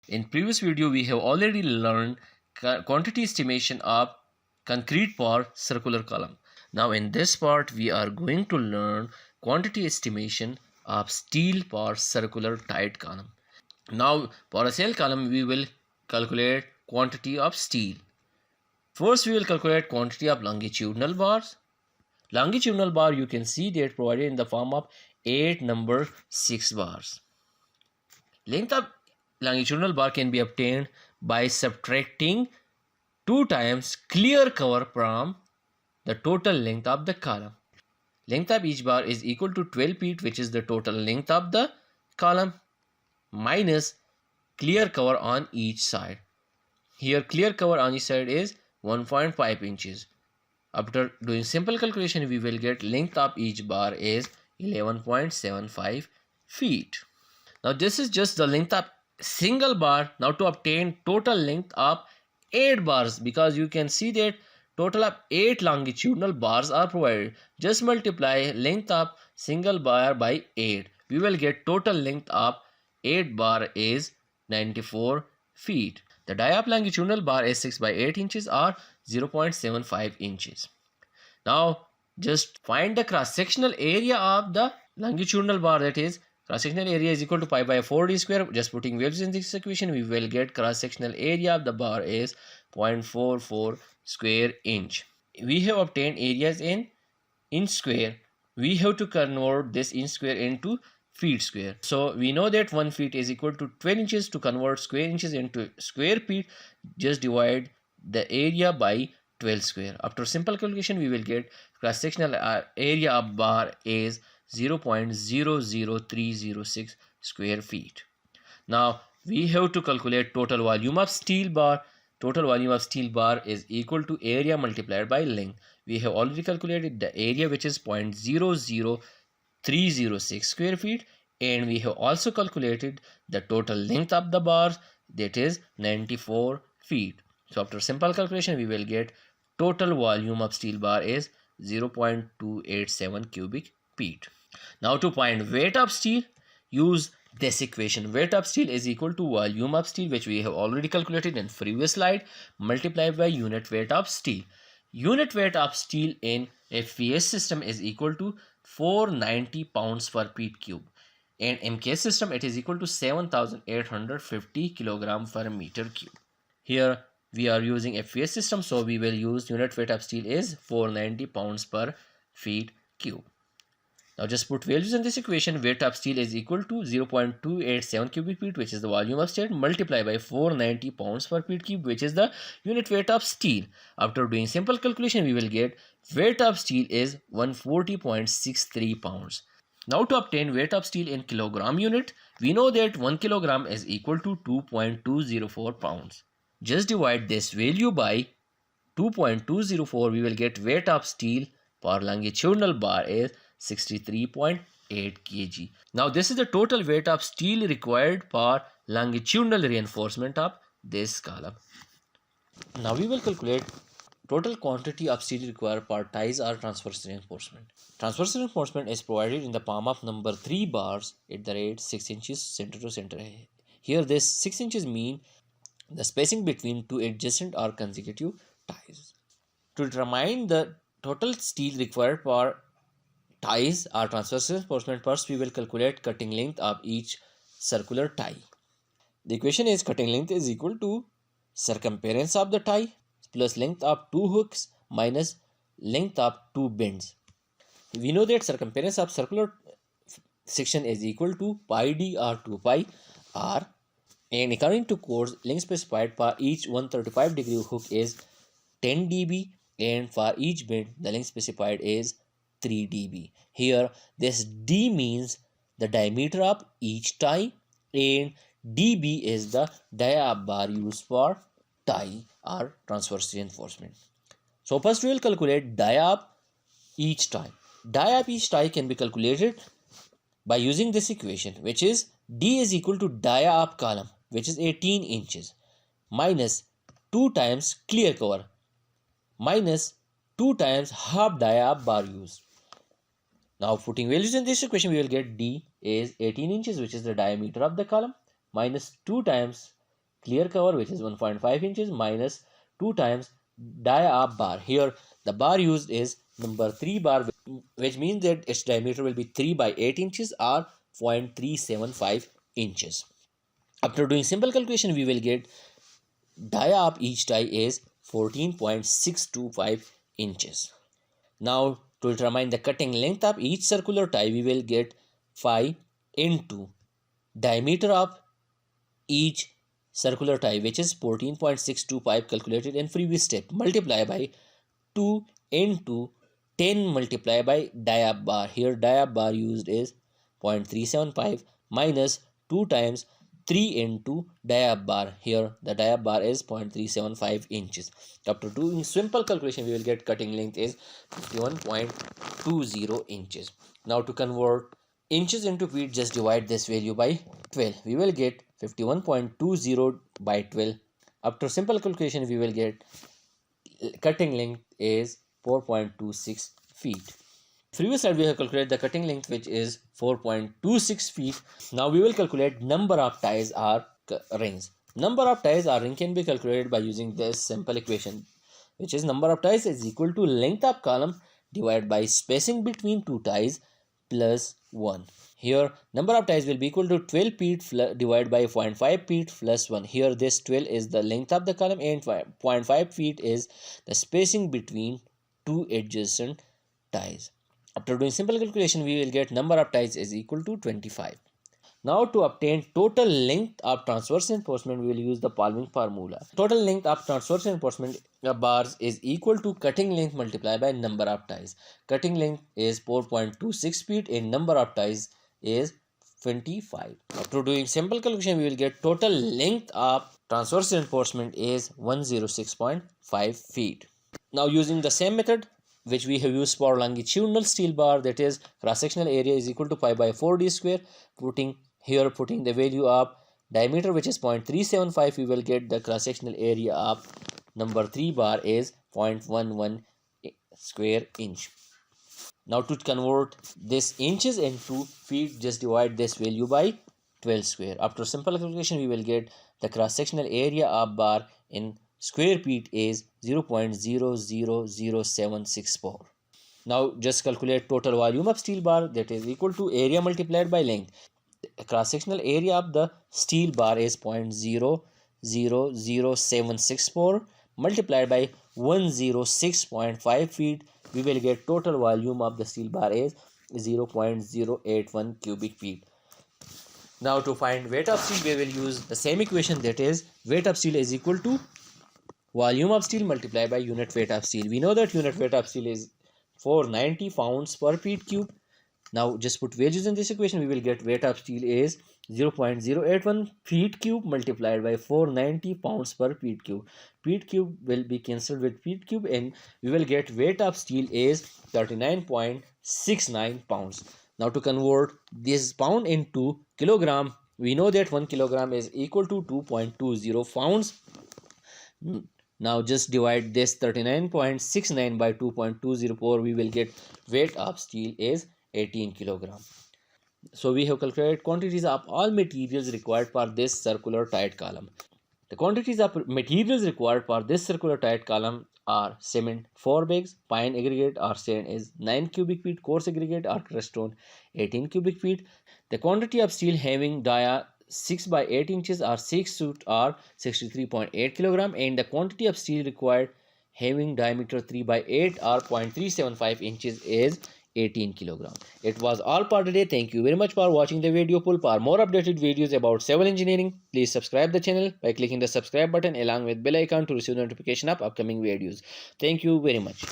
In previous video, we have already learned quantity estimation of concrete for circular column. Now in this part, we are going to learn quantity estimation of steel for circular tight column. Now for a cell column, we will calculate quantity of steel. First, we will calculate quantity of longitudinal bars. Longitudinal bar, you can see that provided in the form of 8 number 6 bars. Length of longitudinal bar can be obtained by subtracting 2 times clear cover from the total length of the column. Length of each bar is equal to 12 feet, which is the total length of the column, minus clear cover on each side. Here clear cover on each side is 1.5 inches. After doing simple calculation, we will get length of each bar is 11.75 feet. Now this is just the length of single bar. Now to obtain total length of 8 bars, because you can see that total of 8 longitudinal bars are provided. Just multiply length of single bar by 8. We will get total length of 8 bar is 94 feet. The dia of longitudinal bar is 6 by 8 inches or 0.75 inches. Now just find the cross-sectional area of the longitudinal bar, that is cross-sectional area is equal to pi by 4d square. Just putting values in this equation, we will get cross-sectional area of the bar is 0.44 square inch. We have obtained areas in inch square. We have to convert this inch square into feet square. So we know that 1 feet is equal to 12 inches. To convert square inches into square feet, just divide the area by 12 square. After simple calculation, we will get cross-sectional area of bar is 0.00306 square feet. Now we have to calculate total volume of steel bar. Total volume of steel bar is equal to area multiplied by length. We have already calculated the area, which is 0.00306 square feet, and we have also calculated the total length of the bars, that is 94 feet. So after simple calculation, we will get total volume of steel bar is 0.287 cubic feet. Now to find weight of steel, use this equation. Weight of steel is equal to volume of steel, which we have already calculated in previous slide, multiplied by unit weight of steel. Unit weight of steel in FVS system is equal to 490 pounds per feet cube. And MKS system, it is equal to 7850 kilogram per meter cube. Here we are using FVS system, so we will use unit weight of steel is 490 pounds per feet cube. Now just put values in this equation. Weight of steel is equal to 0.287 cubic feet, which is the volume of steel, multiplied by 490 pounds per feet cube, which is the unit weight of steel. After doing simple calculation, we will get weight of steel is 140.63 pounds. Now to obtain weight of steel in kilogram unit, we know that 1 kilogram is equal to 2.204 pounds. Just divide this value by 2.204, we will get weight of steel for longitudinal bar is 63.8 kg. Now this is the total weight of steel required for longitudinal reinforcement of this column. Now we will calculate total quantity of steel required for ties or transverse reinforcement. Transverse reinforcement is provided in the form of number 3 bars at the rate 6 inches center to center. Here this 6 inches mean the spacing between two adjacent or consecutive ties. To determine the total steel required for ties or transverse reinforcement, first we will calculate cutting length of each circular tie. The equation is cutting length is equal to circumference of the tie plus length of 2 hooks minus length of 2 bends. We know that circumference of circular section is equal to pi d or 2 pi r, and according to course, length specified for each 135-degree hook is 10 dB, and for each bend the length specified is 3 dB. Here this d means the diameter of each tie, and dB is the dia bar used for tie or transverse reinforcement. So first we will calculate dia of each tie. Dia of each tie can be calculated by using this equation, which is d is equal to dia of column, which is 18 inches, minus 2 times clear cover, minus 2 times half dia of bar used. Now putting values in this equation, we will get d is 18 inches, which is the diameter of the column, minus 2 times clear cover, which is 1.5 inches, minus 2 times dia-up bar. Here the bar used is number 3 bar, which means that its diameter will be 3 by 8 inches or 0.375 inches. After doing simple calculation, we will get dia-up each tie is 14.625 inches. Now to determine the cutting length of each circular tie, we will get phi into diameter of each circular tie, which is 14.625 calculated in previous step, multiply by 2 into 10 multiplied by dia-up bar. Here dia-up bar used is 0.375 minus 2 times 3 into dia-up bar. Here the dia-up bar is 0.375 inches. After doing simple calculation, we will get cutting length is 51.20 inches. Now to convert inches into feet, just divide this value by 12. We will get 51.20 by 12. After simple calculation, we will get cutting length is 4.26 feet. Previous slide we have calculated the cutting length, which is 4.26 feet. Now we will calculate number of ties or rings. Number of ties or ring can be calculated by using this simple equation, which is number of ties is equal to length of column divided by spacing between two ties plus 1. Here number of ties will be equal to 12 feet divided by 0.5 feet plus 1. Here this 12 is the length of the column and 0.5 feet is the spacing between two adjacent ties. After doing simple calculation, we will get number of ties is equal to 25. Now to obtain total length of transverse reinforcement, we will use the following formula. Total length of transverse reinforcement bars is equal to cutting length multiplied by number of ties. Cutting length is 4.26 feet and number of ties is 25. After doing simple calculation, we will get total length of transverse reinforcement is 106.5 feet. Now using the same method which we have used for longitudinal steel bar, that is cross-sectional area is equal to pi by 4d square. Putting the value of diameter, which is 0.375, we will get the cross-sectional area of number 3 bar is 0.11 square inch. Now to convert this inches into feet, just divide this value by 12 square. After simple calculation, we will get the cross-sectional area of bar in square feet is 0.000764. Now just calculate total volume of steel bar, that is equal to area multiplied by length. The cross-sectional area of the steel bar is 0.000764 multiplied by 106.5 feet. We will get total volume of the steel bar is 0.081 cubic feet. Now to find weight of steel, we will use the same equation, that is weight of steel is equal to volume of steel multiplied by unit weight of steel. We know that unit weight of steel is 490 pounds per feet cube. Now just put values in this equation. We will get weight of steel is 0.081 feet cube multiplied by 490 pounds per feet cube. Feet cube will be cancelled with feet cube and we will get weight of steel is 39.69 pounds. Now to convert this pound into kilogram, we know that 1 kilogram is equal to 2.20 pounds. Now just divide this 39.69 by 2.204. We will get weight of steel is 18 kilogram. So we have calculated quantities of all materials required for this circular tight column. The quantities of materials required for this circular tight column are cement 4 bags, fine aggregate or sand is 9 cubic feet, coarse aggregate or crushed stone 18 cubic feet. The quantity of steel having dia 6 by 8 inches or 6 foot or 63.8 kilogram, and the quantity of steel required having diameter 3 by 8 or 0.375 inches is 18 kilogram. It was all for today. Thank you very much for watching the video full. For more updated videos about civil engineering, please subscribe the channel by clicking the subscribe button along with bell icon to receive notification of upcoming videos. Thank you very much.